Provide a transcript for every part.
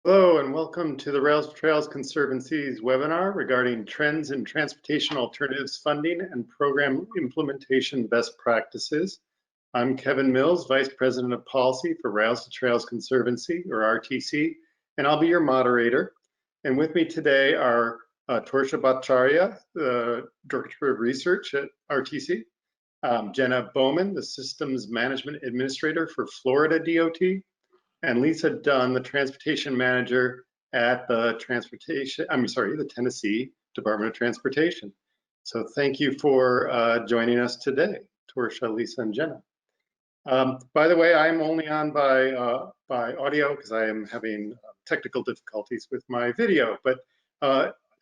Hello and welcome to the Rails to Trails Conservancy's webinar regarding trends in transportation alternatives funding and program implementation best practices. I'm Kevin Mills, Vice President of Policy for Rails to Trails Conservancy, or RTC, and I'll be your moderator. And with me today are Torsha Bhattacharya, the Director of Research at RTC, Jenna Bowman, the Systems Management Administrator for Florida DOT, and Lisa Dunn, the Transportation Manager at the Tennessee Department of Transportation. So thank you for joining us today, Torsha, Lisa, and Jenna. By the way, I'm only on by audio because I am having technical difficulties with my video, but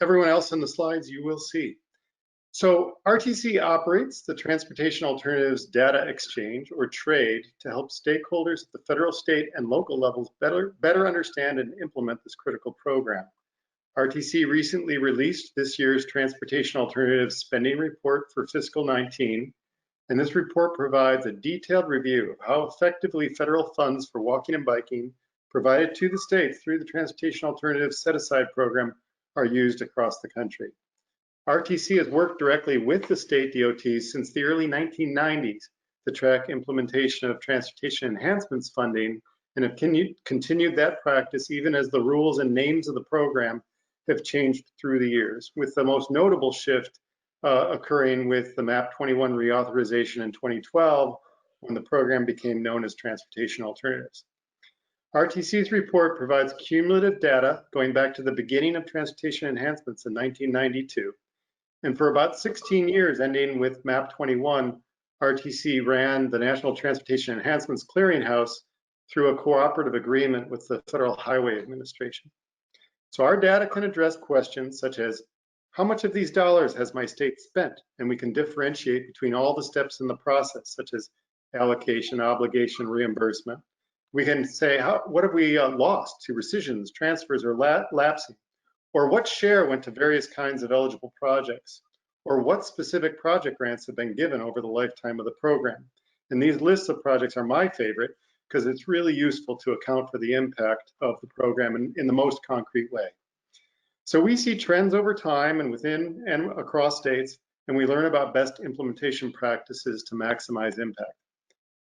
everyone else in the slides you will see. So RTC operates the Transportation Alternatives Data Exchange, or TRADE, to help stakeholders at the federal, state, and local levels better understand and implement this critical program. RTC recently released this year's Transportation Alternatives Spending Report for fiscal 19, and this report provides a detailed review of how effectively federal funds for walking and biking provided to the states through the Transportation Alternatives Set-Aside Program are used across the country. RTC has worked directly with the state DOTs since the early 1990s to track implementation of transportation enhancements funding and have continued that practice even as the rules and names of the program have changed through the years, with the most notable shift occurring with the MAP 21 reauthorization in 2012 when the program became known as Transportation Alternatives. RTC's report provides cumulative data going back to the beginning of transportation enhancements in 1992. And for about 16 years, ending with MAP 21, RTC ran the National Transportation Enhancements Clearinghouse through a cooperative agreement with the Federal Highway Administration. So our data can address questions such as, how much of these dollars has my state spent? And we can differentiate between all the steps in the process, such as allocation, obligation, reimbursement. We can say, what have we lost to rescissions, transfers, or lapsing? Or what share went to various kinds of eligible projects? Or what specific project grants have been given over the lifetime of the program? And these lists of projects are my favorite because it's really useful to account for the impact of the program in the most concrete way. So we see trends over time and within and across states, and we learn about best implementation practices to maximize impact.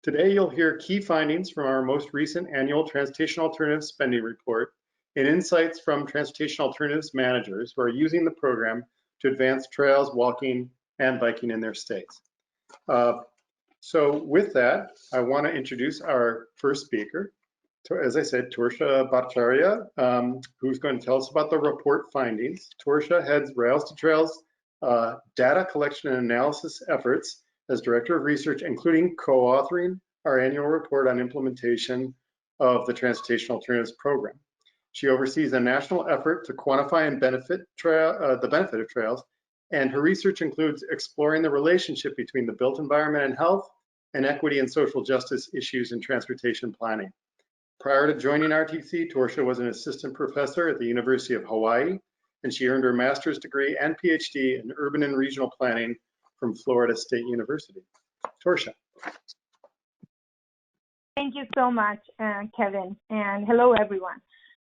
Today, you'll hear key findings from our most recent annual Transportation Alternatives Spending Report and insights from transportation alternatives managers who are using the program to advance trails, walking, and biking in their states. So with that, I want to introduce our first speaker, as I said, Torsha Bhattacharya, who's going to tell us about the report findings. Torsha heads Rails to Trails data collection and analysis efforts as Director of Research, including co-authoring our annual report on implementation of the Transportation Alternatives Program. She oversees a national effort to quantify and benefit the benefit of trails, and her research includes exploring the relationship between the built environment and health and equity and social justice issues in transportation planning. Prior to joining RTC, Torsha was an assistant professor at the University of Hawaii, and she earned her master's degree and PhD in urban and regional planning from Florida State University. Torsha. Thank you so much, Kevin, and hello, everyone.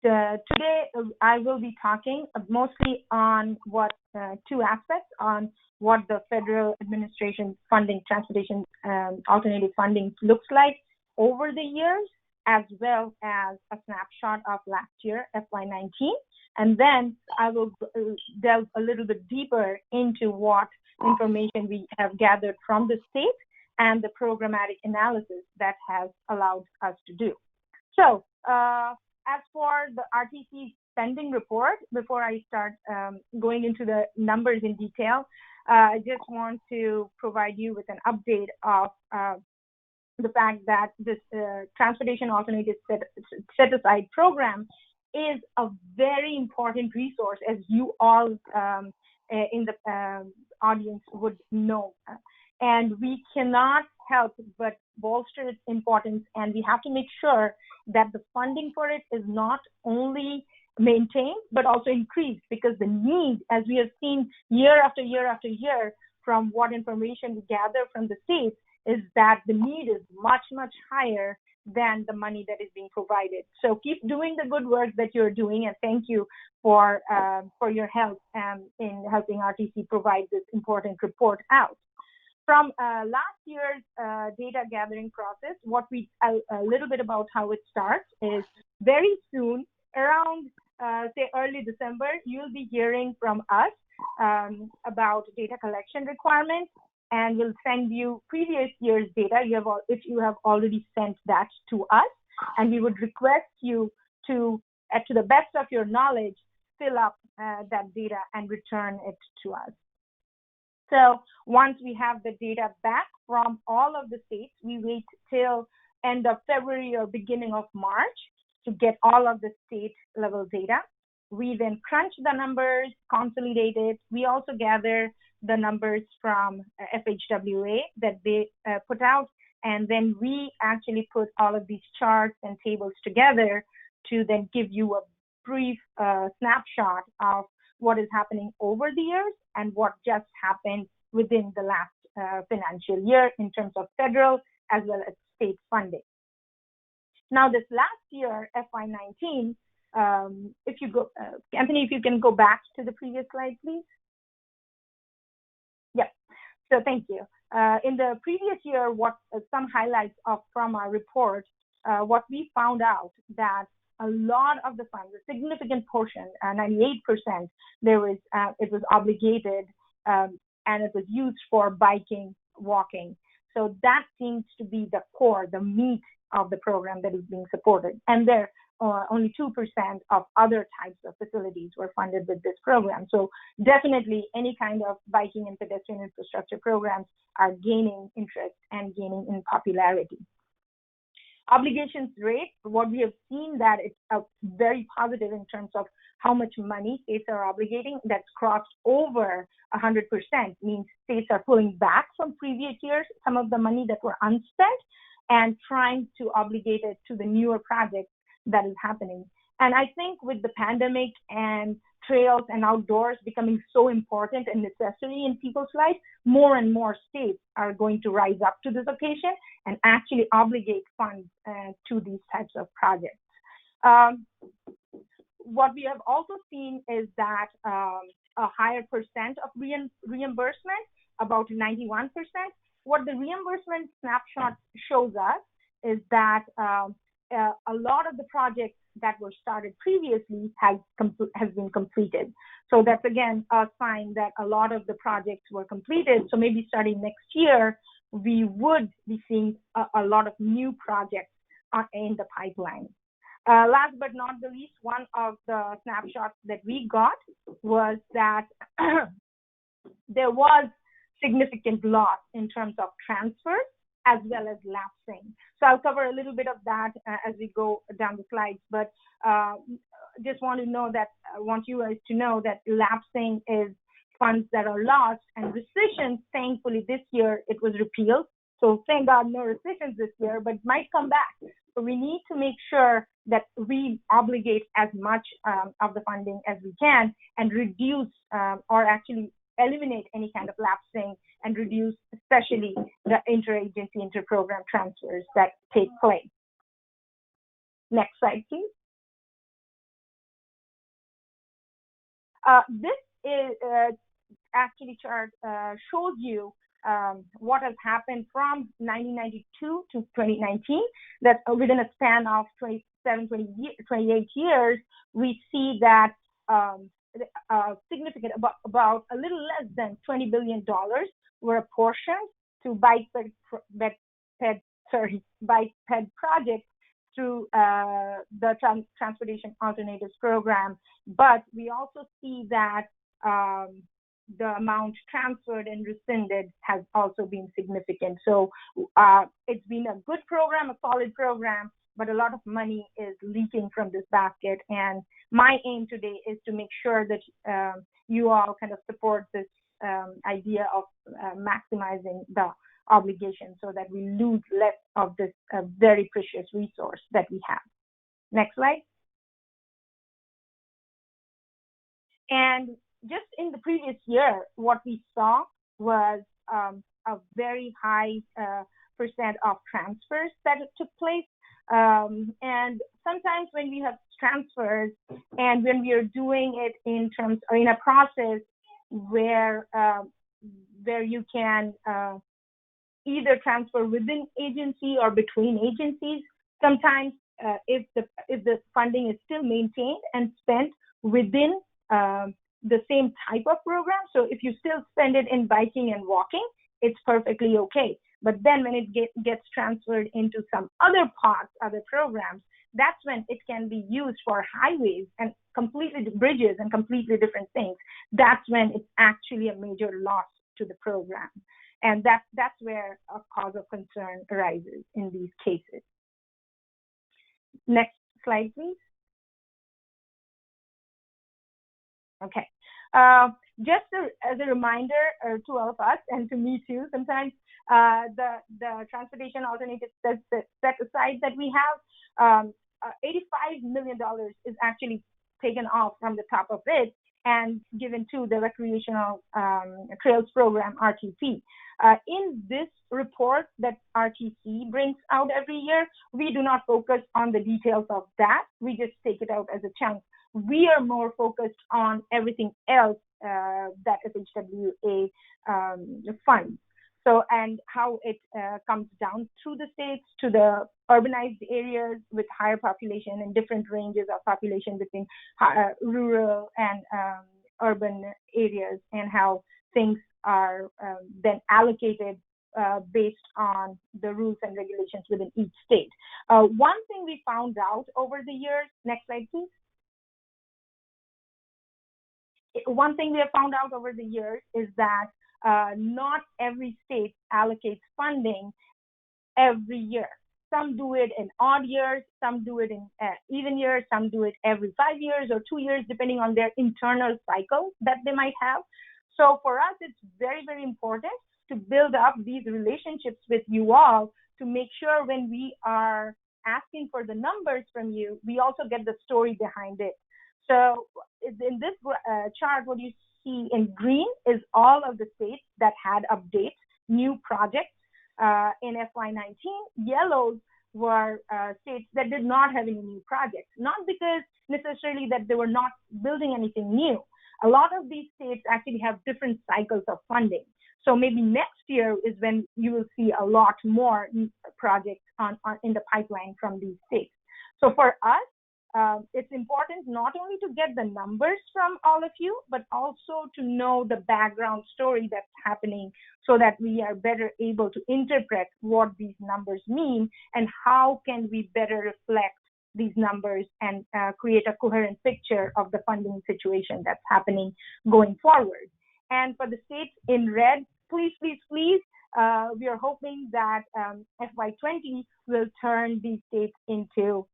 Today, I will be talking mostly on two aspects on what the federal administration funding, transportation alternative funding looks like over the years, as well as a snapshot of last year, FY19. And then I will delve a little bit deeper into what information we have gathered from the state and the programmatic analysis that has allowed us to do. So, as for the RTC spending report, before I start going into the numbers in detail, I just want to provide you with an update of the fact that this Transportation Alternatives Set-Aside Program is a very important resource, as you all in the audience would know. And we cannot help but bolster its importance, and we have to make sure that the funding for it is not only maintained but also increased, because the need, as we have seen year after year after year from what information we gather from the states, is that the need is much, much higher than the money that is being provided. So keep doing the good work that you're doing, and thank you for your help in helping RTC provide this important report out. From last year's data gathering process, a little bit about how it starts is very soon, around say early December, you'll be hearing from us about data collection requirements, and we'll send you previous year's data if you have already sent that to us, and we would request you to the best of your knowledge, fill up that data and return it to us. So once we have the data back from all of the states, we wait till end of February or beginning of March to get all of the state level data. We then crunch the numbers, consolidate it. We also gather the numbers from FHWA that they put out, and then we actually put all of these charts and tables together to then give you a brief snapshot of what is happening over the years and what just happened within the last financial year in terms of federal as well as state funding. Now, this last year, FY19, if you go, Anthony, if you can go back to the previous slide, please. Yep. So thank you. In the previous year, some highlights from our report, what we found out that a lot of the funds, a significant portion, 98%, it was obligated and it was used for biking, walking. So that seems to be the core, the meat of the program that is being supported. And there only 2% of other types of facilities were funded with this program. So definitely any kind of biking and pedestrian infrastructure programs are gaining interest and gaining in popularity. Obligations rate, what we have seen that it's very positive in terms of how much money states are obligating. That's crossed over 100%, means states are pulling back from previous years some of the money that were unspent and trying to obligate it to the newer projects that is happening. And I think with the pandemic and trails and outdoors becoming so important and necessary in people's lives, more and more states are going to rise up to this occasion and actually obligate funds to these types of projects. What we have also seen is that a higher percent of reimbursement, about 91%. What the reimbursement snapshot shows us is that a lot of the projects that were started previously has been completed. So that's again a sign that a lot of the projects were completed. So maybe starting next year, we would be seeing a lot of new projects in the pipeline. Last but not the least, one of the snapshots that we got was that there was significant loss in terms of transfers as well as lapsing. So I'll cover a little bit of that as we go down the slides, but just want you guys to know that lapsing is funds that are lost, and rescissions, thankfully this year it was repealed. So thank God no rescissions this year, but might come back. So we need to make sure that we obligate as much of the funding as we can and reduce or actually eliminate any kind of lapsing and reduce especially the interagency, interprogram transfers that take place. Next slide, please. This is actually chart shows you what has happened from 1992 to 2019. That within a span of 28 years, we see that significant, about a little less than $20 billion were apportioned to bike ped projects through the Transportation Alternatives Program. But we also see that the amount transferred and rescinded has also been significant. So it's been a good program, a solid program, but a lot of money is leaking from this basket. And my aim today is to make sure that you all kind of support this idea of maximizing the obligation so that we lose less of this very precious resource that we have. Next slide. And just in the previous year, what we saw was a very high percent of transfers that took place. And sometimes when we have transfers and when we are doing it in terms or in a process where you can either transfer within agency or between agencies, sometimes if the funding is still maintained and spent within the same type of program, so if you still spend it in biking and walking, it's perfectly okay. But then when it gets transferred into some other parts, other programs, that's when it can be used for highways and completely bridges and completely different things. That's when it's actually a major loss to the program. And that's where a cause of concern arises in these cases. Next slide, please. Okay. Just as a reminder to all of us and to me too, sometimes the transportation alternative set aside that we have, $85 million is actually taken off from the top of it and given to the Recreational Trails Program, RTP. In this report that RTC brings out every year, we do not focus on the details of that. We just take it out as a chunk. We are more focused on everything else that FHWA funds. So, and how it comes down through the states to the urbanized areas with higher population and different ranges of population between rural and urban areas, and how things are then allocated based on the rules and regulations within each state. One thing we found out over the years, next slide please. One thing we have found out over the years is that not every state allocates funding every year. Some do it in odd years, some do it in even years, some do it every 5 years or 2 years, depending on their internal cycle that they might have. So for us, it's very, very important to build up these relationships with you all to make sure when we are asking for the numbers from you, we also get the story behind it. So in this chart, what you see in green is all of the states that had updates, new projects in FY19. Yellows were states that did not have any new projects, not because necessarily that they were not building anything new. A lot of these states actually have different cycles of funding. So maybe next year is when you will see a lot more projects in the pipeline from these states. So for us, it's important not only to get the numbers from all of you, but also to know the background story that's happening so that we are better able to interpret what these numbers mean and how can we better reflect these numbers and create a coherent picture of the funding situation that's happening going forward. And for the states in red, please, please, please, we are hoping that FY20 will turn these states into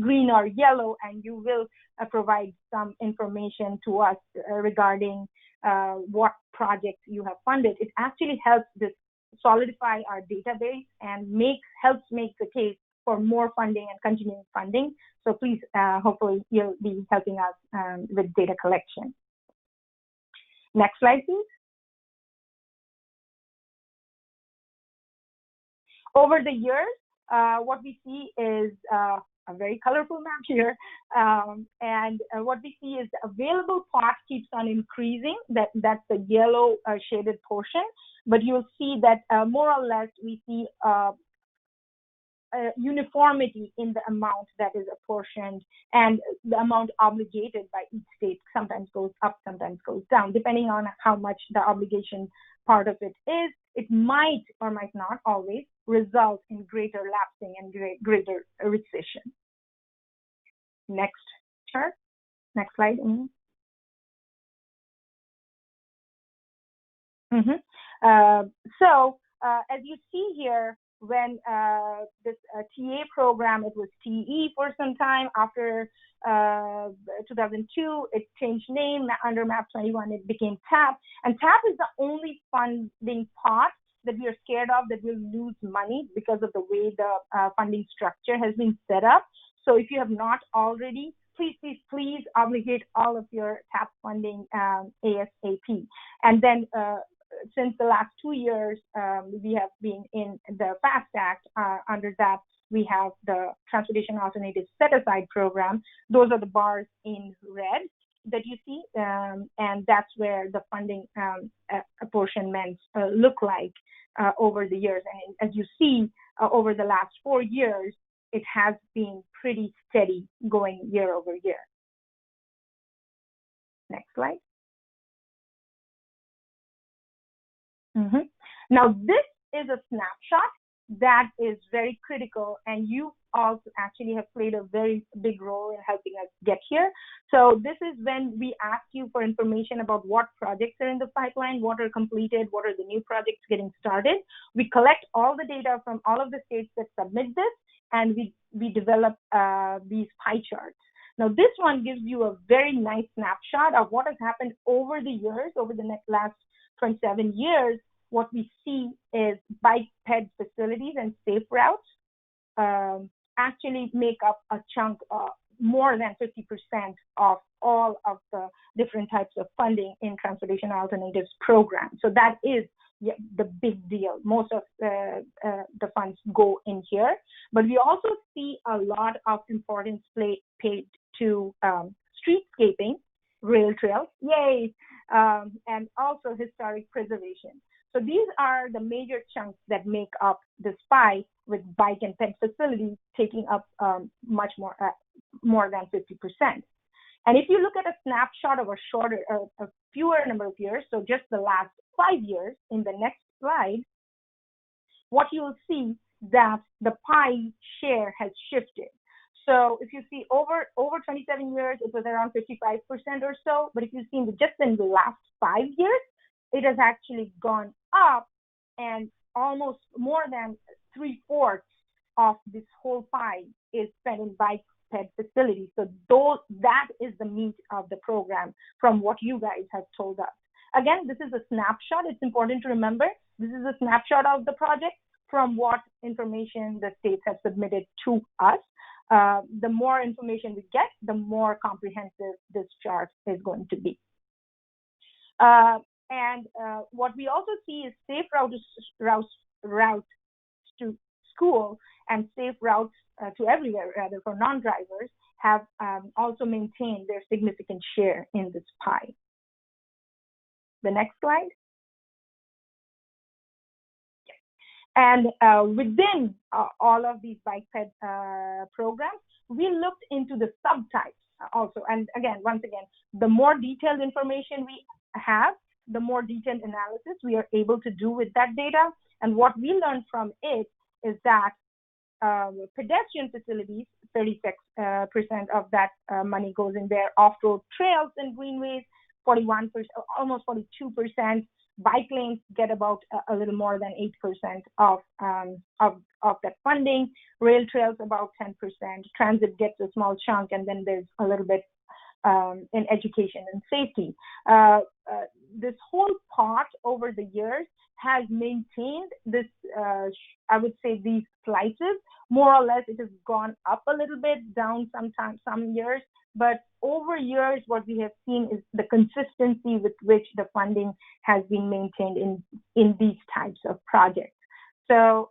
green or yellow, and you will provide some information to us regarding what projects you have funded. It actually helps this solidify our database and helps make the case for more funding and continuing funding. So please, hopefully you'll be helping us with data collection. Next slide, please. Over the years, what we see is a very colorful map here. And what we see is the available pot keeps on increasing. That's the yellow shaded portion. But you'll see that more or less we see uniformity in the amount that is apportioned, and the amount obligated by each state sometimes goes up, sometimes goes down, depending on how much the obligation part of it is. It might or might not always result in greater lapsing and greater recession. Next chart, next slide. So as you see here, when this TA program, it was TE for some time. After 2002, it changed name. Under MAP 21, it became TAP. And TAP is the only funding pot that we are scared of that will lose money because of the way the funding structure has been set up. So if you have not already, please, please, please obligate all of your TAP funding ASAP. And then since the last 2 years, we have been in the FAST Act. Under that, we have the Transportation Alternative Set-Aside Program. Those are the bars in red that you see, and that's where the funding apportionments look like over the years. And as you see, over the last 4 years, it has been pretty steady going year over year. Next slide. Now, this is a snapshot that is very critical, and you also actually have played a very big role in helping us get here. So this is when we ask you for information about what projects are in the pipeline, what are completed, what are the new projects getting started. We collect all the data from all of the states that submit this, and we develop these pie charts. Now, this one gives you a very nice snapshot of what has happened over the years, over the last 27 years. What we see is bike ped facilities and safe routes actually make up a chunk of more than 50% of all of the different types of funding in Transportation Alternatives Program. So that is the big deal. Most of the funds go in here, but we also see a lot of importance paid to streetscaping, rail trails, yay, and also historic preservation. So these are the major chunks that make up this pie, with bike and ped facilities taking up much more than 50%. And if you look at a snapshot of a fewer number of years, so just the last 5 years, in the next slide, what you will see that the pie share has shifted. So if you see over 27 years, it was around 55% or so. But if you see just in the last 5 years, it has actually gone up, and almost more than 3/4 of this whole pie is spent in bike ped facilities. So that is the meat of the program from what you guys have told us. Again, this is a snapshot. It's important to remember this is a snapshot of the project from what information the states have submitted to us. The more information we get, the more comprehensive this chart is going to be. And what we also see is safe routes to school and safe routes to everywhere, rather, for non-drivers, have also maintained their significant share in this pie. The next slide. And within all of these bike ped programs, we looked into the subtypes also. And again, once again, the more detailed information we have, the more detailed analysis we are able to do with that data. And what we learned from it is that pedestrian facilities, 36% of that money goes in there. Off-road trails and greenways, 41%, almost 42%. Bike lanes get about a little more than 8% of that funding. Rail trails about 10%. Transit gets a small chunk, and then there's a little bit in education and safety. This whole pot over the years has maintained this, I would say, these slices. More or less, it has gone up a little bit, down sometimes, some years. But over years, what we have seen is the consistency with which the funding has been maintained in these types of projects. So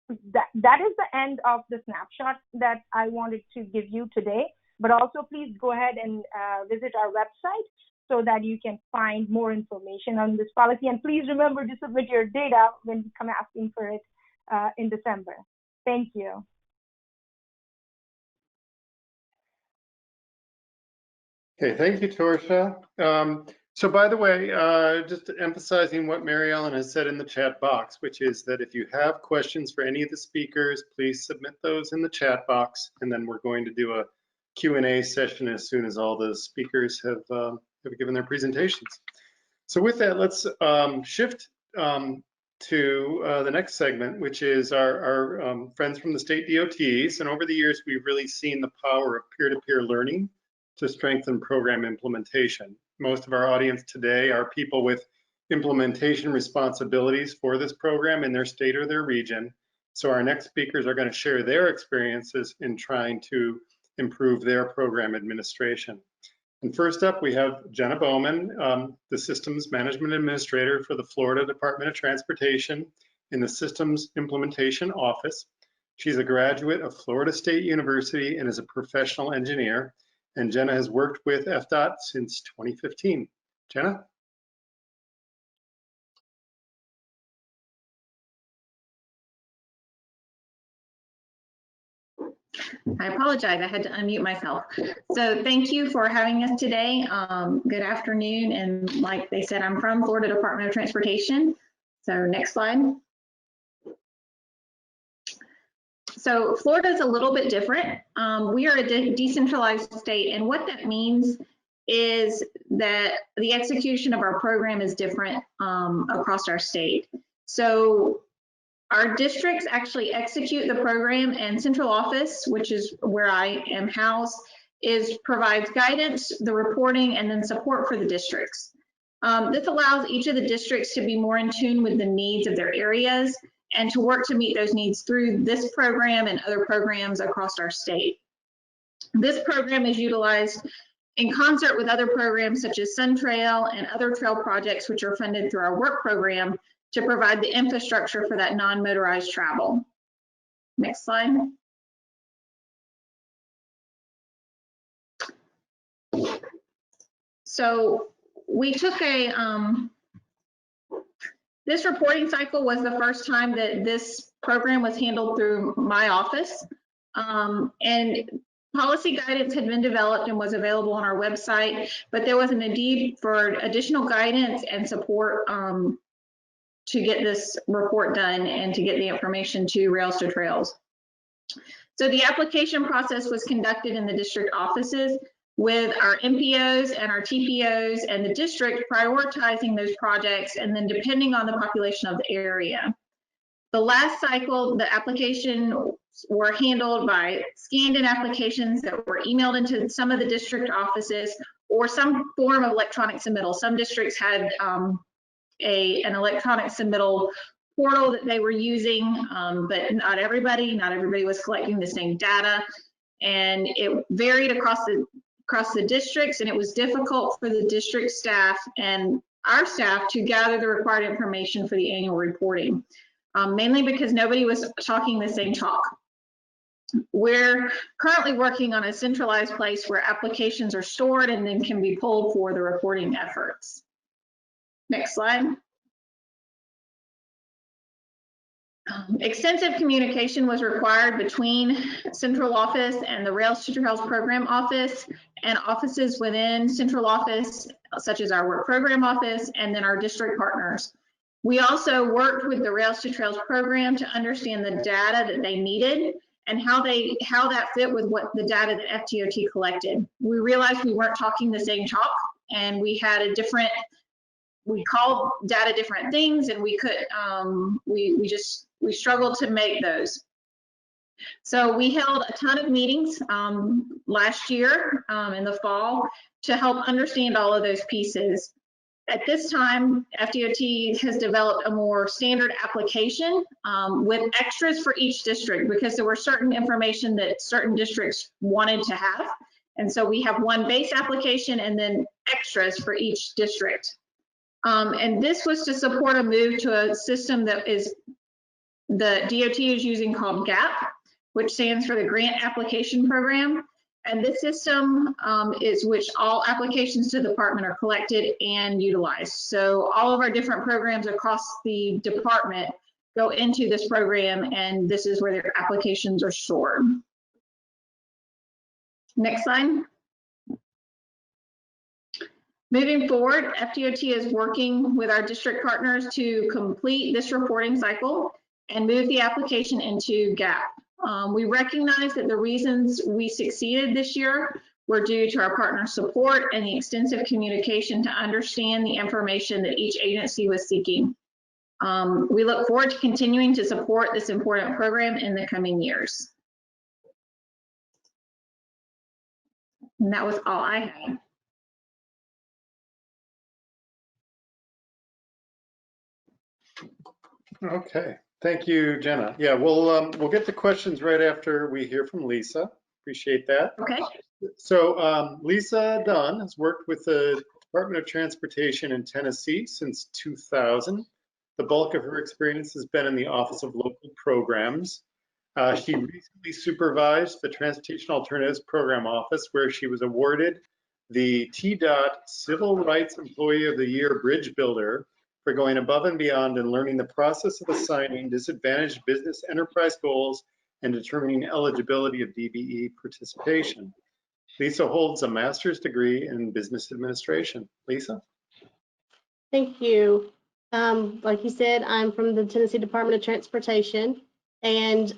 that is the end of the snapshot that I wanted to give you today. But also, please go ahead and visit our website so that you can find more information on this policy. And please remember to submit your data when you come asking for it in December. Thank you. Okay, thank you, Torsha. So by the way, just emphasizing what Mary Ellen has said in the chat box, which is that if you have questions for any of the speakers, please submit those in the chat box, and then we're going to do a Q&A session as soon as all the speakers have given their presentations. So with that, let's shift to the next segment, which is our friends from the state DOTs. And over the years, we've really seen the power of peer-to-peer learning to strengthen program implementation. Most of our audience today are people with implementation responsibilities for this program in their state or their region. So our next speakers are going to share their experiences in trying to improve their program administration. And first up, we have Jenna Bowman, the Systems Management Administrator for the Florida Department of Transportation in the Systems Implementation Office. She's a graduate of Florida State University and is a professional engineer. And Jenna has worked with FDOT since 2015. Jenna? I apologize, I had to unmute myself. So thank you for having us today. Good afternoon, and like they said, I'm from Florida Department of Transportation. So next slide. So Florida is a little bit different. We are a decentralized state, and what that means is that the execution of our program is different across our state. So our districts actually execute the program, and central office, which is where I am housed, provides guidance, the reporting, and then support for the districts. This allows each of the districts to be more in tune with the needs of their areas and to work to meet those needs through this program and other programs across our state. This program is utilized in concert with other programs such as Sun Trail and other trail projects, which are funded through our work program to provide the infrastructure for that non-motorized travel. Next slide. So we took this reporting cycle was the first time that this program was handled through my office. And policy guidance had been developed and was available on our website, but there was a need for additional guidance and support to get this report done and to get the information to Rails to Trails. So the application process was conducted in the district offices with our MPOs and our TPOs and the district prioritizing those projects, and then depending on the population of the area. The last cycle, the applications were handled by scanned-in applications that were emailed into some of the district offices or some form of electronic submittal. Some districts had an electronic submittal portal that they were using, but not everybody was collecting the same data, and it varied across the districts, and it was difficult for the district staff and our staff to gather the required information for the annual reporting, mainly because nobody was talking the same talk. We're currently working on a centralized place where applications are stored and then can be pulled for the reporting efforts. Next slide. Extensive communication was required between central office and the Rails to Trails program office and offices within central office, such as our work program office, and then our district partners. We also worked with the Rails to Trails program to understand the data that they needed and how that fit with what the data that FTOT collected. We realized we weren't talking the same talk, and we had we called data different things, and we could we struggled to make those. So we held a ton of meetings last year in the fall to help understand all of those pieces. At this time, FDOT has developed a more standard application with extras for each district, because there were certain information that certain districts wanted to have. And so we have one base application and then extras for each district. And this was to support a move to a system that is the DOT is using called GAP, which stands for the Grant Application Program. And this system is which all applications to the department are collected and utilized. So all of our different programs across the department go into this program, and this is where their applications are stored. Next slide. Moving forward, FDOT is working with our district partners to complete this reporting cycle and move the application into GAP. We recognize that the reasons we succeeded this year were due to our partner support and the extensive communication to understand the information that each agency was seeking. We look forward to continuing to support this important program in the coming years. And that was all I had. Okay, thank you, Jenna. Yeah, we'll get to questions right after we hear from Lisa. Appreciate that. Okay. So Lisa Dunn has worked with the Department of Transportation in Tennessee since 2000. The bulk of her experience has been in the Office of Local Programs. She recently supervised the Transportation Alternatives Program Office, where she was awarded the TDOT Civil Rights Employee of the Year Bridge Builder for going above and beyond in learning the process of assigning disadvantaged business enterprise goals and determining eligibility of DBE participation. Lisa holds a master's degree in business administration. Lisa? Thank you. Like you said, I'm from the Tennessee Department of Transportation, and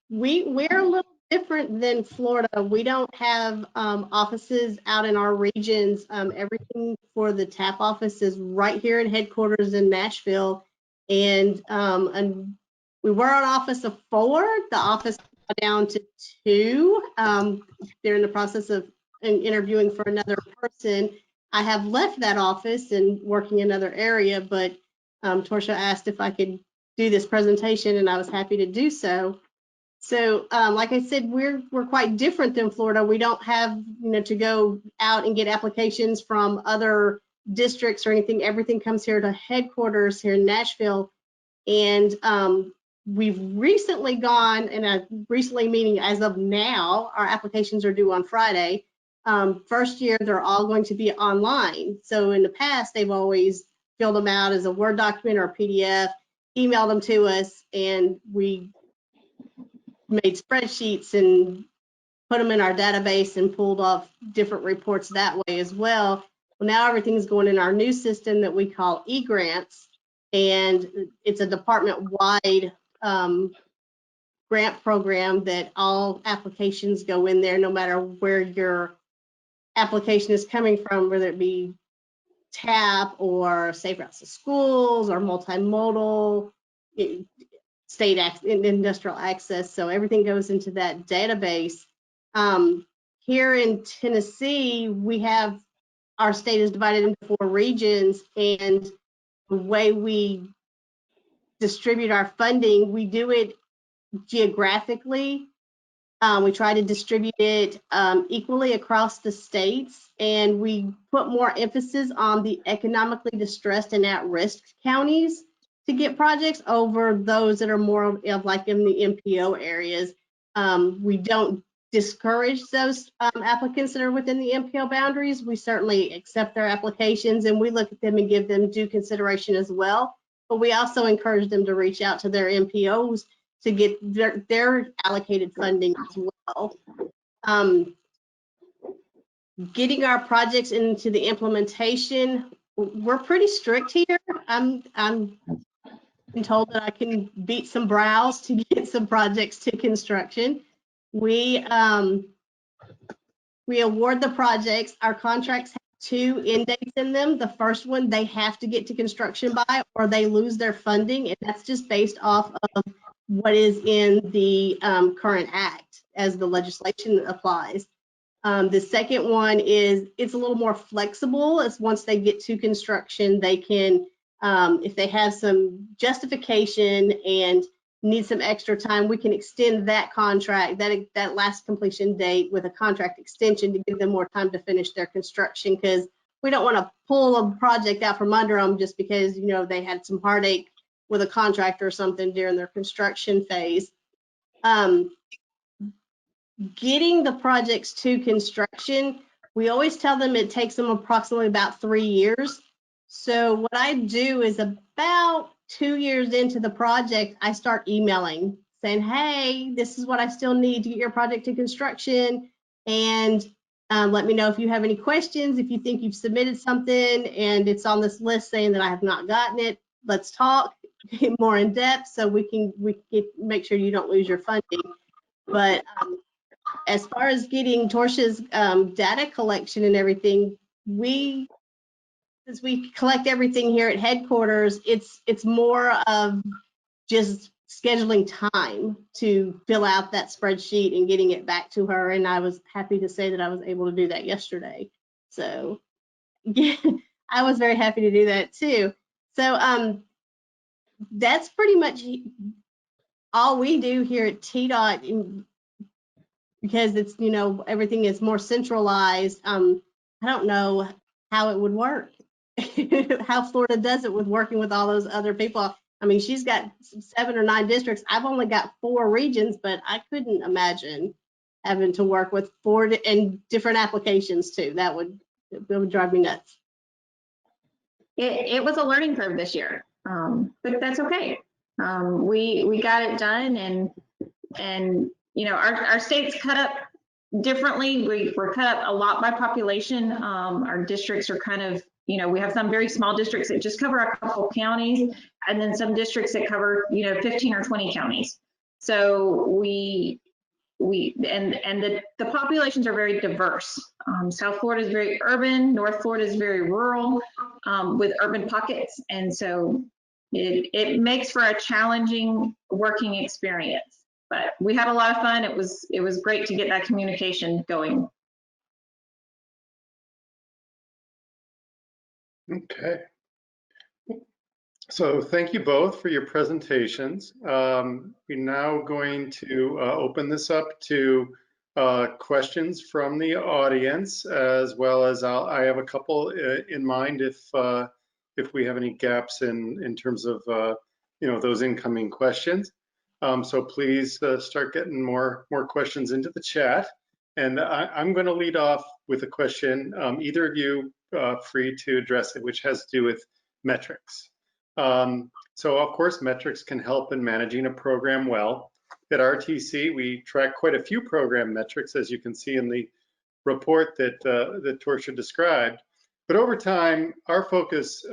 we're a little different than Florida. We don't have offices out in our regions. Everything for the TAP office is right here in headquarters in Nashville, and we were an office of 4. The office got down to 2. They're in the process of interviewing for another person. I have left that office and working in another area, but Torsha asked if I could do this presentation, and I was happy to do so. So, like I said, we're quite different than Florida. We don't have, to go out and get applications from other districts or anything. Everything comes here to headquarters here in Nashville, and we've recently gone, and recently meaning as of now, our applications are due on Friday. First year, they're all going to be online. So in the past, they've always filled them out as a Word document or a PDF, emailed them to us, and we made spreadsheets and put them in our database and pulled off different reports that way as well. Well, now everything's going in our new system that we call EGrants, and it's a department-wide grant program that all applications go in there, no matter where your application is coming from, whether it be TAP or Safe Routes to Schools or multimodal, state industrial access. So everything goes into that database. Here in Tennessee, we have, our state is divided into 4 regions, and the way we distribute our funding, we do it geographically. We try to distribute it equally across the states, and we put more emphasis on the economically distressed and at-risk counties to get projects over those that are more of like in the MPO areas. We don't discourage those applicants that are within the MPO boundaries. We certainly accept their applications, and we look at them and give them due consideration as well. But we also encourage them to reach out to their MPOs to get their allocated funding as well. Getting our projects into the implementation, we're pretty strict here. I'm been told that I can beat some brows to get some projects to construction. We award the projects. Our contracts have 2 end dates in them. The first one they have to get to construction by, or they lose their funding, and that's just based off of what is in the current act as the legislation applies. The second one is, it's a little more flexible. It's once they get to construction, they can, if they have some justification and need some extra time, we can extend that contract, that last completion date, with a contract extension to give them more time to finish their construction, because we don't want to pull a project out from under them just because, they had some heartache with a contractor or something during their construction phase. Getting the projects to construction, we always tell them it takes them approximately about 3 years. So what I do is, about 2 years into the project, I start emailing saying, hey, this is what I still need to get your project to construction, and let me know if you have any questions. If you think you've submitted something and it's on this list saying that I have not gotten it, let's talk more in depth so we can make sure you don't lose your funding. But as far as getting Torsha's data collection and everything, since we collect everything here at headquarters, it's more of just scheduling time to fill out that spreadsheet and getting it back to her. And I was happy to say that I was able to do that yesterday. So yeah, I was very happy to do that too. So that's pretty much all we do here at TDOT, because it's, everything is more centralized. I don't know how it would work, how Florida does it with working with all those other people. I mean, she's got 7 or 9 districts. I've only got 4 regions, but I couldn't imagine having to work with 4 and different applications too. That would drive me nuts. It was a learning curve this year, but that's okay. We got it done, and you know, our state's cut up differently. We're cut up a lot by population. Our districts are kind of, you know, we have some very small districts that just cover a couple counties, and then some districts that cover, you know, 15 or 20 counties. So the populations are very diverse. South Florida is very urban, North Florida is very rural, with urban pockets, and so it makes for a challenging working experience. But we had a lot of fun. It was great to get that communication going. Okay. So thank you both for your presentations. We're now going to open this up to questions from the audience, as well as I have a couple in mind if we have any gaps in terms of you know, those incoming questions. So please start getting more questions into the chat. And I'm going to lead off with a question. Either of you free to address it, which has to do with metrics. So of course, metrics can help in managing a program well. At RTC, we track quite a few program metrics, as you can see in the report that Torsha described. But over time, our focus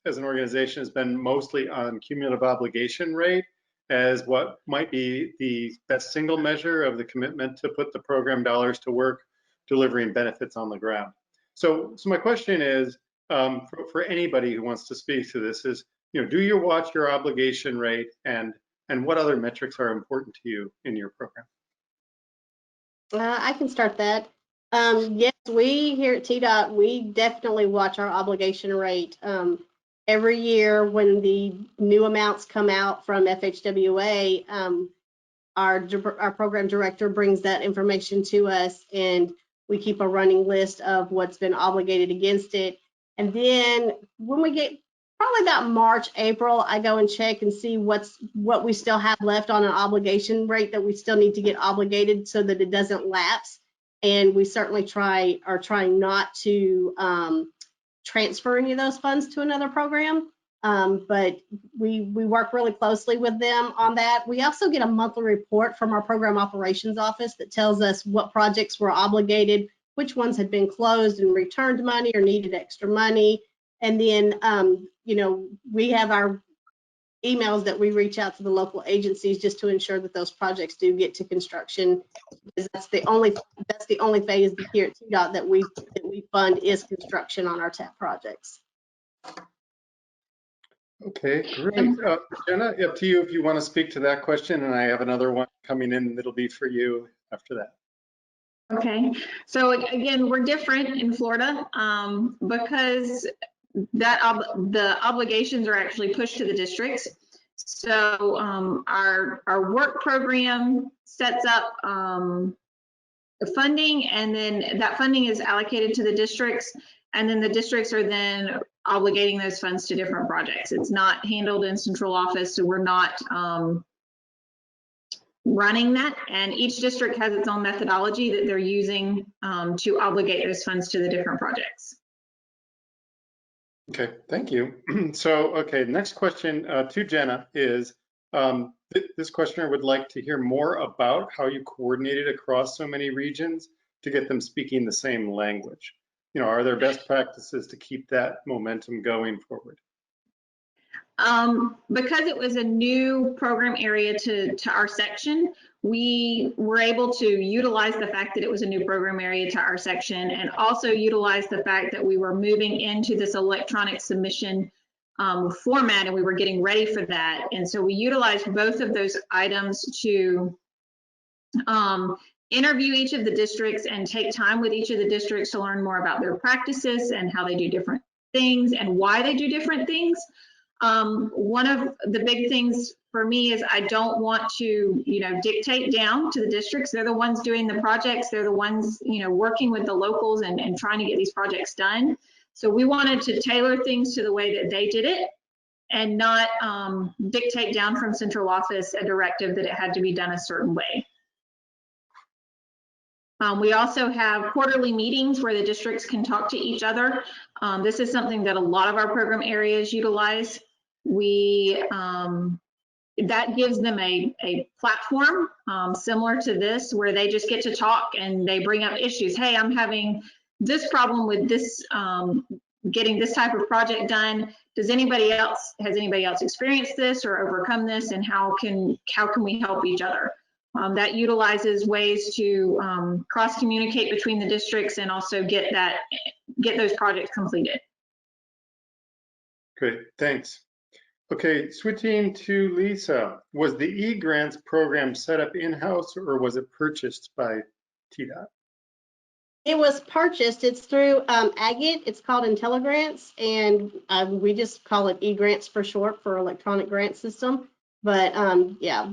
as an organization has been mostly on cumulative obligation rate as what might be the best single measure of the commitment to put the program dollars to work delivering benefits on the ground. So my question is, for anybody who wants to speak to this is, you know, do you watch your obligation rate, and what other metrics are important to you in your program? I can start that. Yes, we here at TDOT, we definitely watch our obligation rate. Every year when the new amounts come out from FHWA, our program director brings that information to us, and we keep a running list of what's been obligated against it. And then when we get probably about March, April, I go and check and see what we still have left on an obligation rate that we still need to get obligated so that it doesn't lapse. And we certainly are trying not to transfer any of those funds to another program. But we work really closely with them on that. We also get a monthly report from our program operations office that tells us what projects were obligated, which ones had been closed and returned money or needed extra money. And then, you know, we have our emails that we reach out to the local agencies just to ensure that those projects do get to construction. Because that's the only phase here at TDOT that we fund is construction on our TAP projects. Okay, great. Jenna, up to you if you want to speak to that question, and I have another one coming in that'll be for you after that. Okay, so again, we're different in Florida because the obligations are actually pushed to the districts. So our work program sets up funding, and then that funding is allocated to the districts, and then the districts are then obligating those funds to different projects. It's not handled in central office, so we're not running that, and each district has its own methodology that they're using to obligate those funds to the different projects. Okay, thank you. So, okay, next question to Jenna is, this questioner would like to hear more about how you coordinated across so many regions to get them speaking the same language. You know, are there best practices to keep that momentum going forward? Because it was a new program area to our section, we were able to utilize the fact that it was a new program area to our section, and also utilize the fact that we were moving into this electronic submission format, and we were getting ready for that. And so we utilized both of those items to interview each of the districts and take time with each of the districts to learn more about their practices and how they do different things and why they do different things. One of the big things for me is I don't want to, you know, dictate down to the districts. They're the ones doing the projects. They're the ones, you know, working with the locals and trying to get these projects done. So we wanted to tailor things to the way that they did it. and not dictate down from central office a directive that it had to be done a certain way. We also have quarterly meetings where the districts can talk to each other. This is something that a lot of our program areas utilize. That gives them a platform similar to this, where they just get to talk and they bring up issues. Hey, I'm having this problem with this, getting this type of project done. Has anybody else experienced this or overcome this, and how can we help each other? That utilizes ways to cross communicate between the districts and also get those projects completed. Great, thanks. Okay, switching to Lisa, was the EGrants program set up in-house or was it purchased by TDOT? It was purchased. It's through Agate. It's called IntelliGrants, and we just call it EGrants for short, for electronic grant system. But yeah,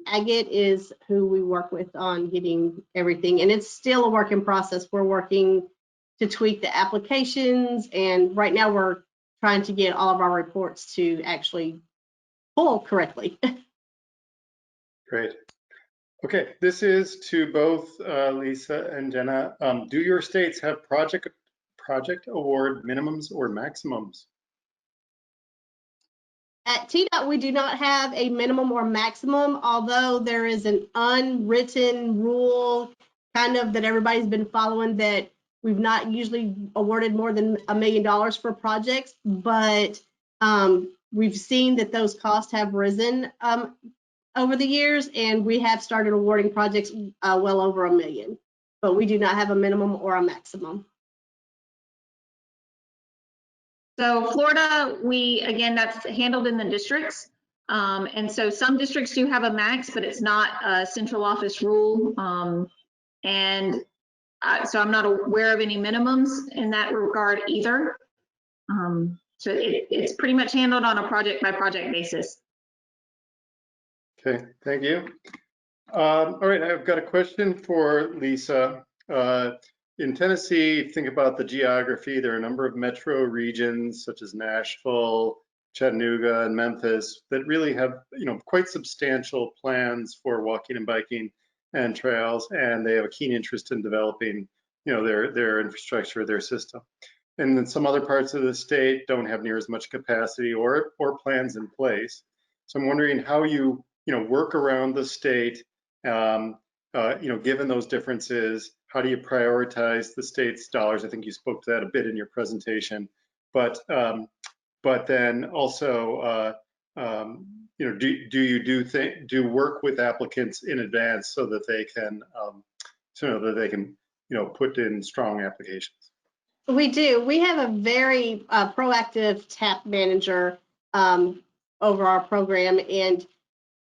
Agate is who we work with on getting everything, and it's still a work in process. We're working to tweak the applications, and right now we're trying to get all of our reports to actually pull correctly. Great. Okay, this is to both Lisa and Jenna. Do your states have project award minimums or maximums? At TDOT, we do not have a minimum or maximum, although there is an unwritten rule kind of that everybody's been following, that we've not usually awarded more than $1 million for projects, but we've seen that those costs have risen over the years, and we have started awarding projects well over $1 million, but we do not have a minimum or a maximum. So Florida, again, that's handled in the districts. And so some districts do have a max, but it's not a central office rule. So I'm not aware of any minimums in that regard either. So it's pretty much handled on a project by project basis. Okay, thank you. All right, I've got a question for Lisa. In Tennessee, think about the geography. There are a number of metro regions such as Nashville, Chattanooga, and Memphis that really have, quite substantial plans for walking and biking and trails, and they have a keen interest in developing, their infrastructure, their system. And then some other parts of the state don't have near as much capacity or plans in place. So I'm wondering how you, work around the state, given those differences. How do you prioritize the state's dollars? I think you spoke to that a bit in your presentation, but then also, do you work with applicants in advance so that they can put in strong applications? We do. We have a very proactive TAP manager over our program, and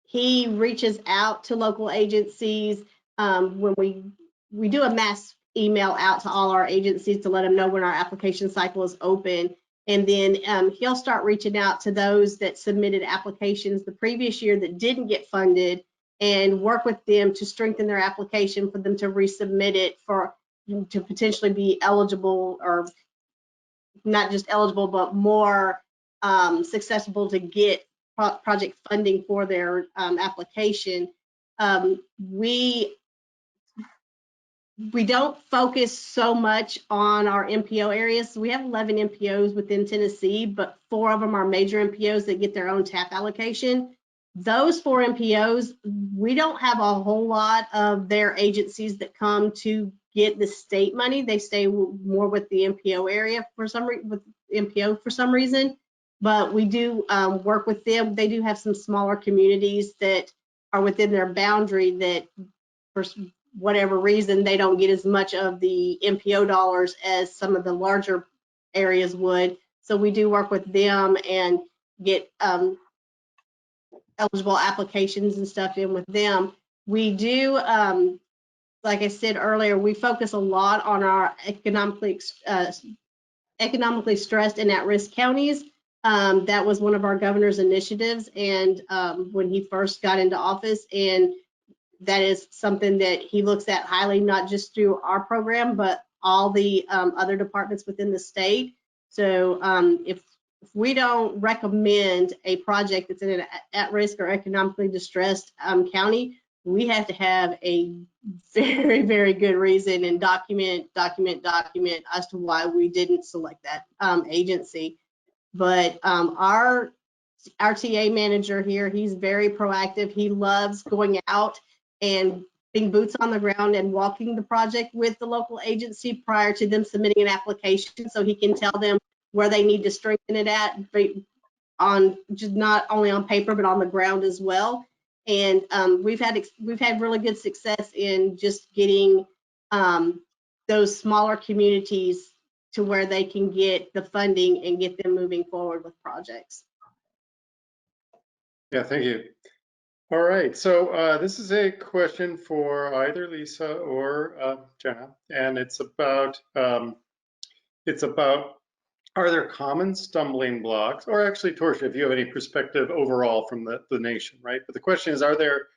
he reaches out to local agencies when we do a mass email out to all our agencies to let them know when our application cycle is open. And then he'll start reaching out to those that submitted applications the previous year that didn't get funded, and work with them to strengthen their application for them to resubmit it to potentially be eligible, or not just eligible, but more successful to get project funding for their application. We don't focus so much on our MPO areas. We have 11 MPOs within Tennessee, but 4 of them are major MPOs that get their own TAP allocation. Those 4 MPOs, we don't have a whole lot of their agencies that come to get the state money. They stay more with the MPO area for some reason. But we do work with them. They do have some smaller communities that are within their boundary that, for whatever reason, they don't get as much of the MPO dollars as some of the larger areas would. So we do work with them and get eligible applications and stuff in with them. We do, like I said earlier, we focus a lot on our economically stressed and at-risk counties. That was one of our governor's initiatives, and when he first got into office, and that is something that he looks at highly, not just through our program, but all the other departments within the state. So if we don't recommend a project that's in an at-risk or economically distressed county, we have to have a very, very good reason and document as to why we didn't select that agency. But our TA manager here, he's very proactive. He loves going out and being boots on the ground and walking the project with the local agency prior to them submitting an application, so he can tell them where they need to strengthen it at, on just not only on paper but on the ground as well. And we've had really good success in just getting those smaller communities to where they can get the funding and get them moving forward with projects. Yeah, thank you. All right, so this is a question for either Lisa or Jenna, and it's about are there common stumbling blocks, or actually Torsha, if you have any perspective overall from the nation, right? But the question is, are there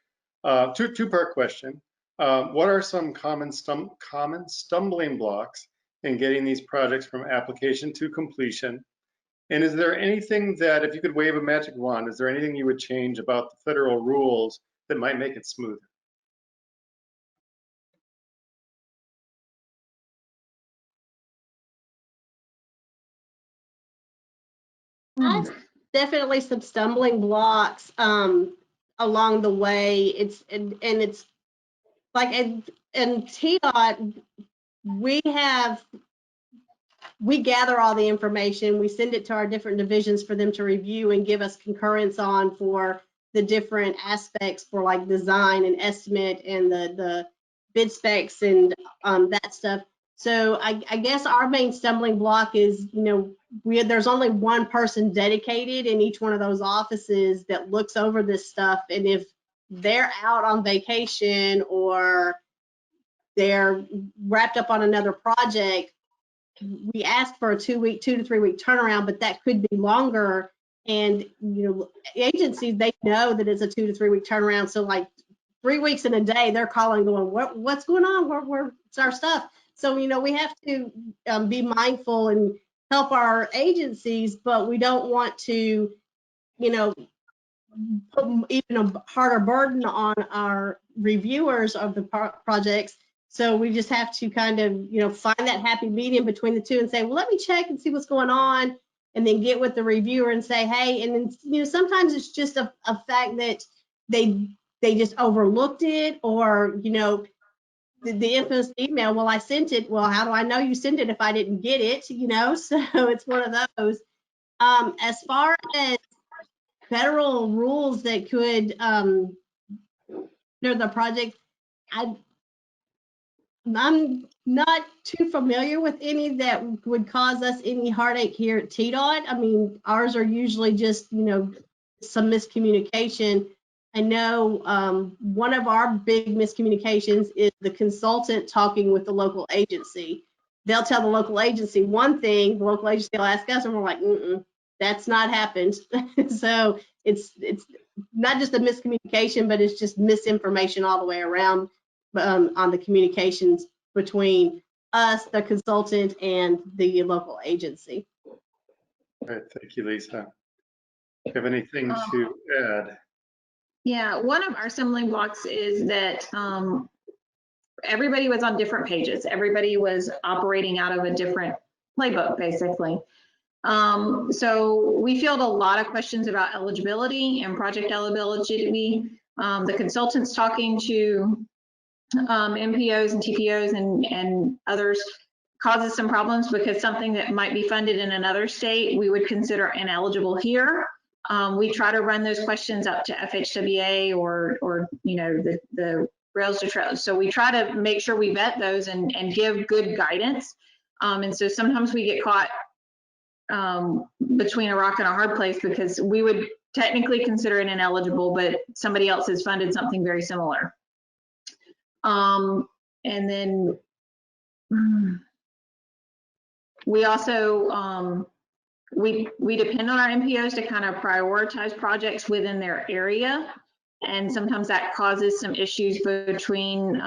two-part question? What are some common stumbling blocks in getting these projects from application to completion? And is there anything that, if you could wave a magic wand, is there anything you would change about the federal rules that might make it smoother? Definitely some stumbling blocks along the way. It's like in TDOT, we gather all the information, we send it to our different divisions for them to review and give us concurrence on for the different aspects for like design and estimate and the bid specs and that stuff. So I guess our main stumbling block is, there's only one person dedicated in each one of those offices that looks over this stuff. And if they're out on vacation or they're wrapped up on another project, we ask for a 2 to 3 week turnaround, but that could be longer. And agencies, they know that it's a 2 to 3 week turnaround. So like 3 weeks in a day, they're calling, going, what's going on? Where's our stuff? So we have to be mindful and help our agencies, but we don't want to, put even a harder burden on our reviewers of the projects. So we just have to kind of, find that happy medium between the two and say, well, let me check and see what's going on, and then get with the reviewer and say, hey, and then, sometimes it's just a fact that they just overlooked it, or, the infamous email, well, I sent it. Well, how do I know you sent it if I didn't get it? So it's one of those. As far as federal rules that could the project, I'm not too familiar with any that would cause us any heartache here at TDOT. I mean, ours are usually just, some miscommunication. I know one of our big miscommunications is the consultant talking with the local agency. They'll tell the local agency one thing, the local agency will ask us, and we're like, that's not happened. So it's not just a miscommunication, but it's just misinformation all the way around on the communications between us, the consultant, and the local agency. All right, thank you, Lisa. Do you have anything to add? Yeah, one of our stumbling blocks is that everybody was on different pages. Everybody was operating out of a different playbook, basically. So we field a lot of questions about eligibility and project eligibility. The consultants talking to MPOs and TPOs and others causes some problems, because something that might be funded in another state we would consider ineligible here. We try to run those questions up to FHWA or the Rails to Trails. So we try to make sure we vet those and give good guidance. And so sometimes we get caught between a rock and a hard place, because we would technically consider it ineligible, but somebody else has funded something very similar. And then we also, we depend on our MPOs to kind of prioritize projects within their area. And sometimes that causes some issues between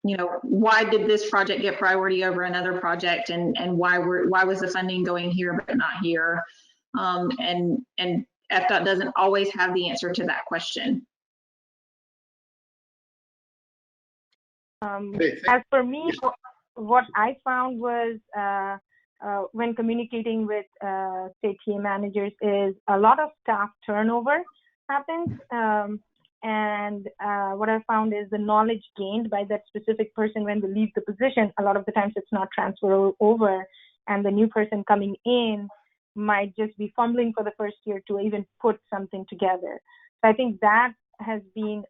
you know, why did this project get priority over another project, and why was the funding going here but not here? And FDOT doesn't always have the answer to that question. As for me, what I found was when communicating with state TA managers is a lot of staff turnover happens. And what I found is the knowledge gained by that specific person when they leave the position, a lot of the times it's not transferred over, and the new person coming in might just be fumbling for the first year to even put something together. So I think that has been,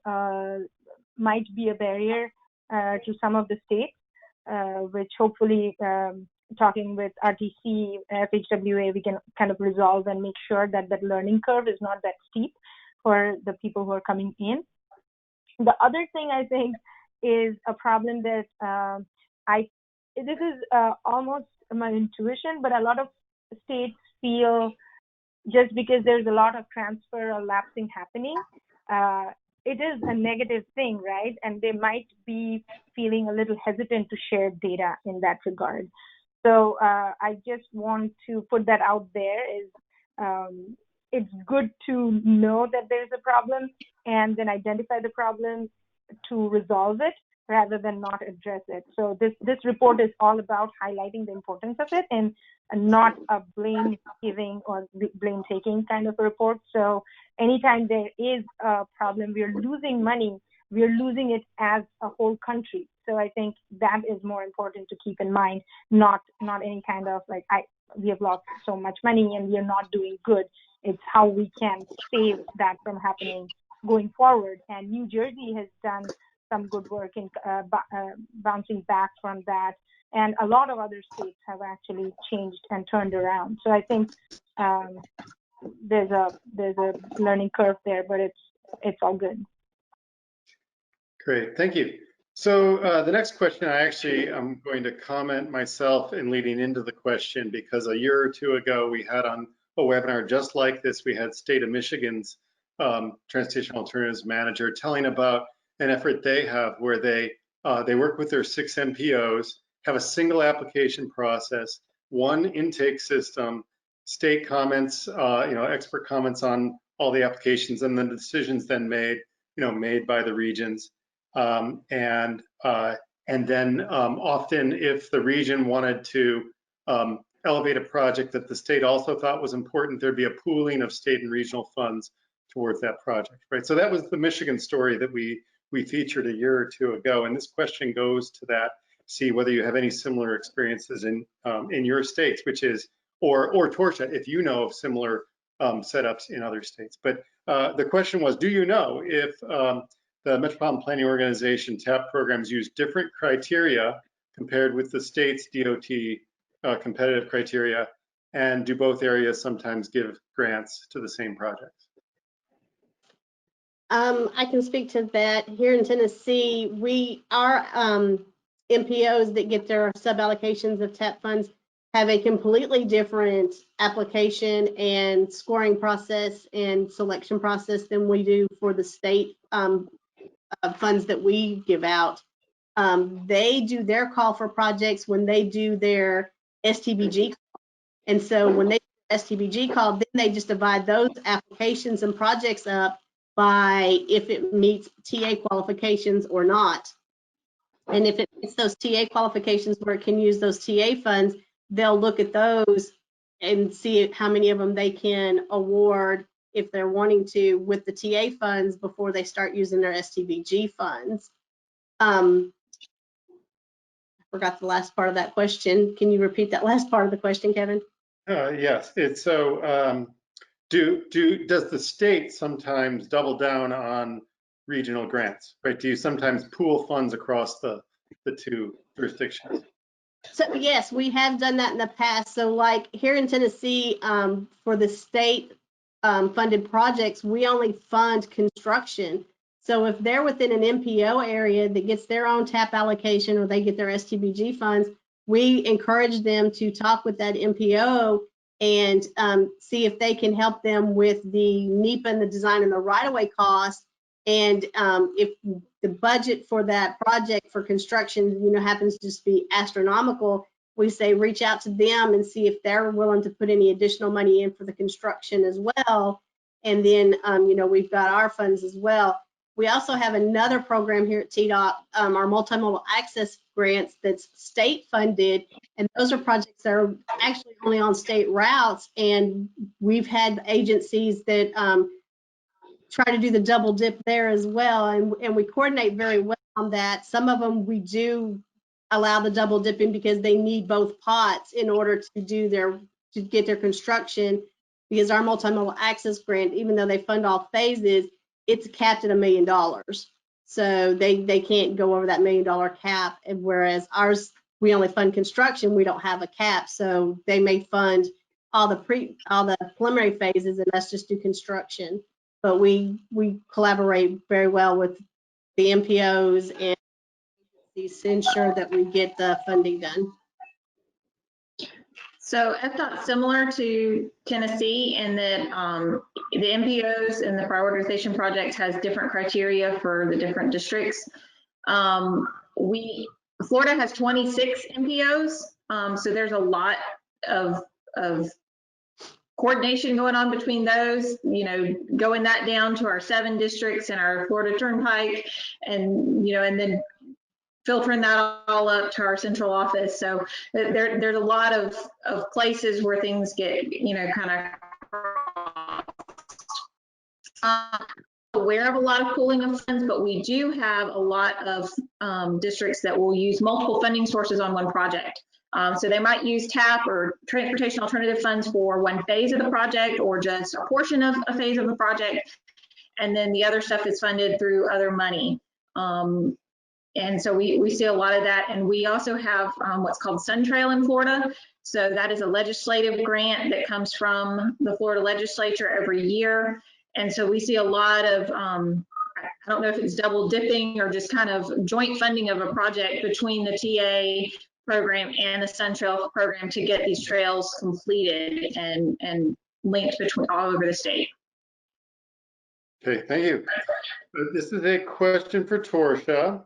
might be a barrier to some of the states, which hopefully talking with RTC, FHWA, we can kind of resolve and make sure that that learning curve is not that steep for the people who are coming in. The other thing I think is a problem that this is almost my intuition, but a lot of states feel just because there's a lot of transfer or lapsing happening, it is a negative thing, right? And they might be feeling a little hesitant to share data in that regard. So I just want to put that out there is it's good to know that there's a problem and then identify the problem to resolve it rather than not address it. So this report is all about highlighting the importance of it and not a blame giving or blame taking kind of a report. So anytime there is a problem, we are losing money, we are losing it as a whole country. So I think that is more important to keep in mind, not any kind of like, we have lost so much money and we are not doing good. It's how we can save that from happening going forward. And New Jersey has done some good work in bouncing back from that. And a lot of other states have actually changed and turned around. So I think there's a learning curve there, but it's all good. Great, thank you. So the next question, I actually am going to comment myself in leading into the question, because a year or two ago we had on a webinar just like this, we had State of Michigan's Transportation Alternatives Manager telling about an effort they have where they work with their 6 MPOs, have a single application process, one intake system, state comments, expert comments on all the applications, and then the decisions then made by the regions. And then often if the region wanted to elevate a project that the state also thought was important, there'd be a pooling of state and regional funds towards that project, right? So that was the Michigan story that we featured a year or two ago, and this question goes to that. See whether you have any similar experiences in your states, which is, or Torsha, if you know of similar setups in other states. But the question was, do you know if the Metropolitan Planning Organization TAP programs use different criteria compared with the state's DOT competitive criteria, and do both areas sometimes give grants to the same projects? I can speak to that. Here in Tennessee, our MPOs that get their sub-allocations of TAP funds have a completely different application and scoring process and selection process than we do for the state funds that we give out. They do their call for projects when they do their STBG call. And so when they do STBG call, then they just divide those applications and projects up by if it meets TA qualifications or not. And if it meets those TA qualifications where it can use those TA funds, they'll look at those and see how many of them they can award if they're wanting to with the TA funds before they start using their STBG funds. I forgot the last part of that question. Can you repeat that last part of the question, Kevin? Yes, it's so, does the state sometimes double down on regional grants, right? Do you sometimes pool funds across the two jurisdictions? So yes, we have done that in the past. So like here in Tennessee, for the state funded projects, we only fund construction. So if they're within an MPO area that gets their own TAP allocation or they get their STBG funds, we encourage them to talk with that MPO and see if they can help them with the NEPA and the design and the right-of-way costs. And if the budget for that project for construction, you know, happens to just be astronomical, we say reach out to them and see if they're willing to put any additional money in for the construction as well. And then, you know, we've got our funds as well. We also have another program here at TDOT, our multimodal access grants that's state funded. And those are projects that are actually only on state routes. And we've had agencies that try to do the double dip there as well. And we coordinate very well on that. Some of them we do allow the double dipping because they need both pots in order to get their construction, because our multimodal access grant, even though they fund all phases, it's capped at $1 million. So they can't go over that $1 million cap. And whereas ours, we only fund construction, we don't have a cap. So they may fund all the preliminary phases and let's just do construction. But we collaborate very well with the MPOs and to ensure that we get the funding done. So FDOT's similar to Tennessee in that the MPOs and the prioritization project has different criteria for the different districts. Florida has 26 MPOs, so there's a lot of coordination going on between those, you know, going that down to our 7 districts and our Florida Turnpike, and, you know, and then filtering that all up to our central office. So there's a lot of places where things get, you know, kind of aware of a lot of pooling of funds, but we do have a lot of districts that will use multiple funding sources on one project. So they might use TAP or transportation alternative funds for one phase of the project or just a portion of a phase of the project. And then the other stuff is funded through other money. And so we see a lot of that. And we also have what's called Sun Trail in Florida. So that is a legislative grant that comes from the Florida legislature every year. And so we see a lot of, I don't know if it's double dipping or just kind of joint funding of a project between the TA program and the Sun Trail program to get these trails completed and linked between all over the state. Okay, thank you. This is a question for Torsha.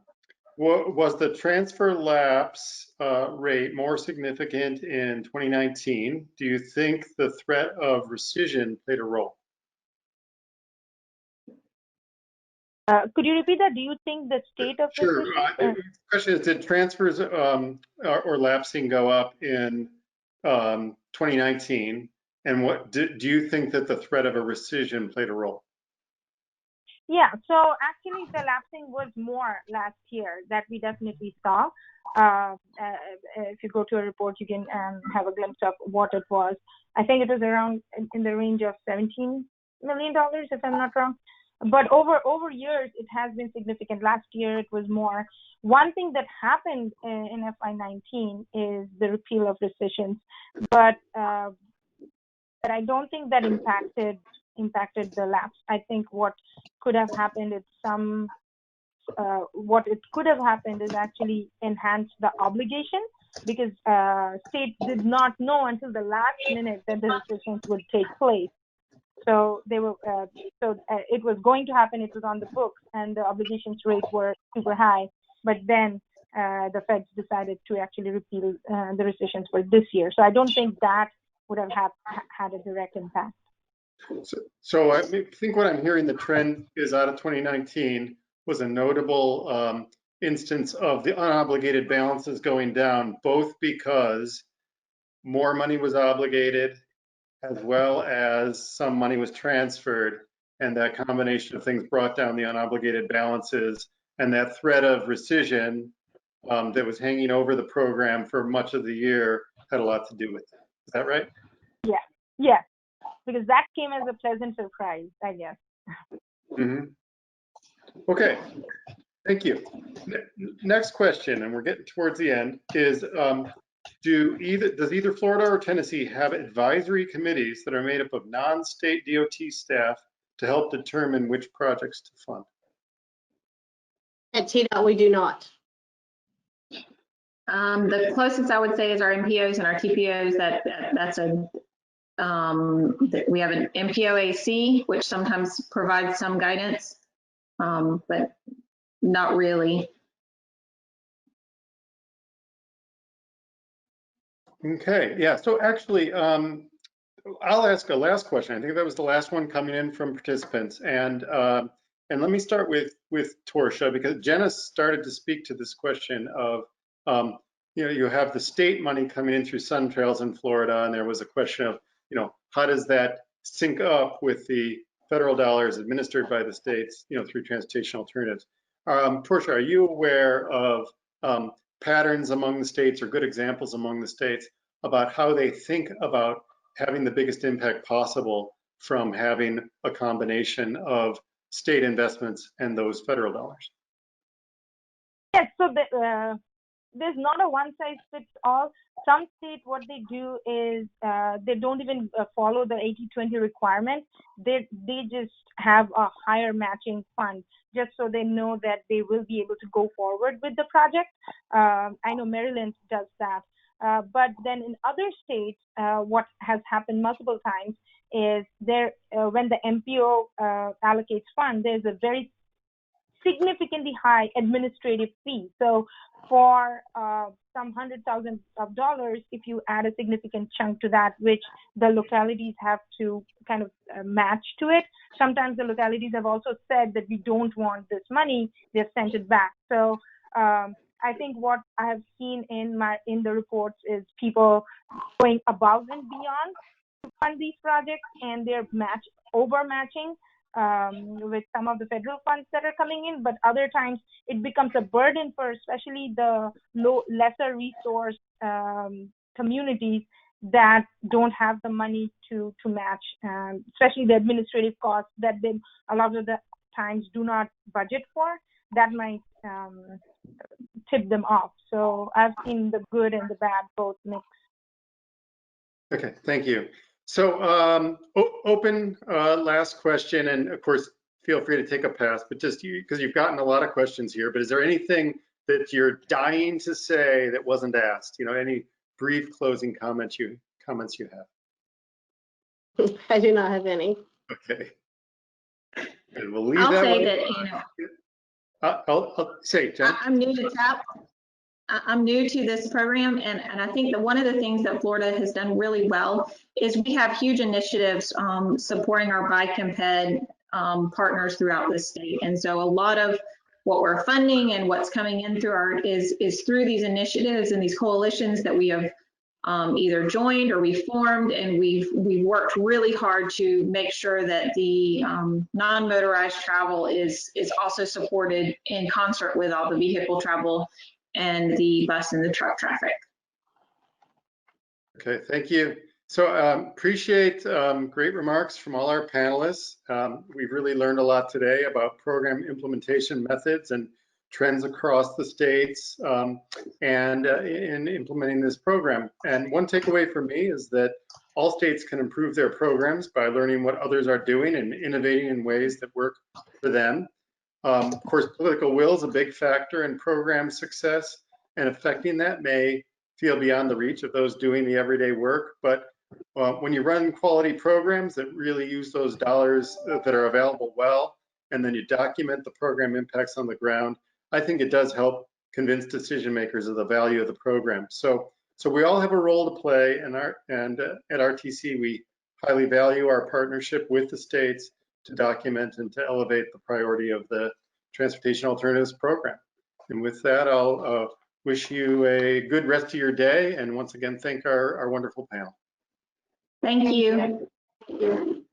What was the transfer lapse rate more significant in 2019? Do you think the threat of rescission played a role? Could you repeat that? Do you think the state of Sure. rescission? The question is, did transfers or lapsing go up in 2019? And what do you think that the threat of a rescission played a role? Yeah, so actually the lapsing was more last year that we definitely saw. If you go to a report, you can have a glimpse of what it was. I think it was around in the range of $17 million, if I'm not wrong. But over years, it has been significant. Last year, it was more. One thing that happened in FY19 is the repeal of rescissions, but I don't think that impacted the lapse. I think what could have happened is what it could have happened is actually enhance the obligation, because states did not know until the last minute that the rescissions would take place. So they were, it was going to happen. It was on the books, and the obligations rate were super high. But then the feds decided to actually repeal the rescissions for this year. So I don't think that would have had a direct impact. So I think what I'm hearing, the trend is out of 2019 was a notable instance of the unobligated balances going down, both because more money was obligated as well as some money was transferred, and that combination of things brought down the unobligated balances, and that threat of rescission that was hanging over the program for much of the year had a lot to do with that. Is that right? Yeah, because that came as a pleasant surprise, I guess. Mm-hmm. Okay, thank you. Next question, and we're getting towards the end, is does either Florida or Tennessee have advisory committees that are made up of non-state DOT staff to help determine which projects to fund? At TDOT, we do not. The closest I would say is our MPOs and our TPOs. We have an MPOAC, which sometimes provides some guidance, but not really. Okay, yeah, so actually, I'll ask a last question. I think that was the last one coming in from participants. And let me start with Torsha, because Jenna started to speak to this question of, you have the state money coming in through Sun Trails in Florida, and there was a question of, how does that sync up with the federal dollars administered by the states, through transportation alternatives. Torsha, are you aware of patterns among the states or good examples among the states about how they think about having the biggest impact possible from having a combination of state investments and those federal dollars? Yes, so there's not a one size fits all. Some states, what they do is they don't even follow the 80-20 requirement. They just have a higher matching fund, just so they know that they will be able to go forward with the project. I know Maryland does that. But then in other states, what has happened multiple times is when the MPO allocates funds, there's a very significantly high administrative fee. So for some $100,000, if you add a significant chunk to that, which the localities have to kind of match to it, sometimes the localities have also said that we don't want this money, they've sent it back. So I think what I have seen in the reports is people going above and beyond to fund these projects, and they're overmatching with some of the federal funds that are coming in. But other times it becomes a burden for especially the lesser resource communities that don't have the money to match, especially the administrative costs that they a lot of the times do not budget for. That might tip them off. So I've seen the good and the bad both mix. Okay, thank you. So open last question, and of course, feel free to take a pass, but just because you've gotten a lot of questions here, but is there anything that you're dying to say that wasn't asked? Any brief closing comments you have? I do not have any. Okay. And we'll leave I'll that say one. that, I'll say, Jen. I'm new to TAP. I'm new to this program, and I think that one of the things that Florida has done really well is we have huge initiatives supporting our bike and ped partners throughout the state. And so a lot of what we're funding and what's coming in through is through these initiatives and these coalitions that we have either joined or we formed, and we've worked really hard to make sure that the non-motorized travel is also supported in concert with all the vehicle travel and the bus and the truck traffic. Okay, thank you. So appreciate great remarks from all our panelists. We've really learned a lot today about program implementation methods and trends across the states and in implementing this program. And one takeaway for me is that all states can improve their programs by learning what others are doing and innovating in ways that work for them. Of course, political will is a big factor in program success, and affecting that may feel beyond the reach of those doing the everyday work. But when you run quality programs that really use those dollars that are available well, and then you document the program impacts on the ground, I think it does help convince decision makers of the value of the program. So we all have a role to play, and at RTC we highly value our partnership with the states to document and to elevate the priority of the Transportation Alternatives Program. And with that, I'll wish you a good rest of your day, and once again, thank our wonderful panel. Thank you. Thank you.